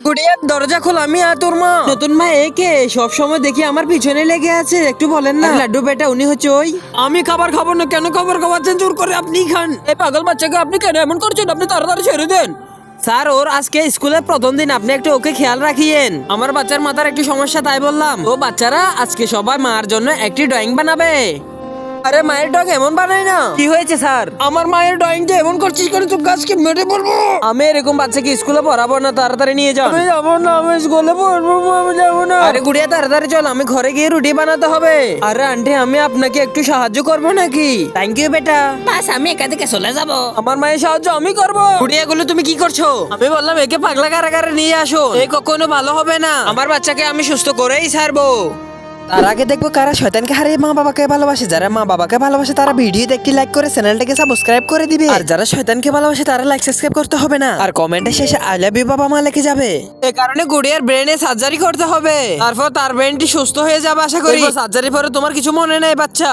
গুড়িয়া দরজা খোল, আমি আর তোর মা। নতুন মা একে সব সময় দেখি আমার পিছনে লেগে আছে, একটু বলেন না। লাড্ডু বেটা উনি হচ্ছে ওই। আমি খাবার খাবো না, কেন খাবার খাওয়াচ্ছেন জোর করে? আপনি খান। এই পাগল বাচ্চাকে আপনি কেন এমন করছেন? আপনি তাড়াতাড়ি ছেড়ে দেন। স্যার ওর আজকে স্কুলের প্রথম দিন, আপনি একটু ওকে খেয়াল রাখিয়েন। আমার বাচ্চার মাথার একটু সমস্যা, তাই বললাম। ও বাচ্চারা আজকে সবাই মার জন্য একটি ড্রয়িং বানাবে। আরে মায়ের ড্রয়িং এমন বানাই না। কি হয়েছে স্যার? আমার মায়ের ড্রয়িং যে এমন করছিস কেন? তুই গাছকে মেরে পড়বো। আমি এরকম বাচ্চাকে স্কুলে পড়াবো না, তাড়াতাড়ি নিয়ে যাও। আমি যাবো না, আমি স্কুলে পড়বো, আমি যাবো না। আরে গুড়িয়া তাড়াতাড়ি চল, আমি ঘরে গিয়ে রুটি বানাতে হবে। আরে আন্টি আমি আপনাকে একটু সাহায্য করবো নাকি? থ্যাংক ইউ বেটা। বাস আমি এখান থেকে চলে যাব। আমার মায়ের সাহায্য আমি করবো। গুড়িয়া গুলো তুমি কি করছো? আমি বললাম একে পাগলা কারাগারে নিয়ে আসো, এ কখনো ভালো হবে না। আমার বাচ্চাকে আমি সুস্থ করেই ছাড়বো। তার আগে দেখবো কারা শয়তানকে হারিয়ে মা বাবাকে ভালোবাসে। যারা মা বাবাকে ভালোবাসে তারা ভিডিওতে একটি লাইক করে চ্যানেলটাকে সাবস্ক্রাইব করে দিবে। আর যারা শয়তানকে ভালোবাসে তারা লাইক সাবস্ক্রাইব করতে হবে না। আর কমেন্টের শেষে আই লাভ ইউ বাবা মা লিখে যাবে। এই কারণে গুড়িয়ার ব্রেনে সার্জারি করতে হবে, তারপর তার ব্রেনটি সুস্থ হয়ে যাবে আশা করি। সার্জারি পরে তোমার কিছু মনে নেই বাচ্চা।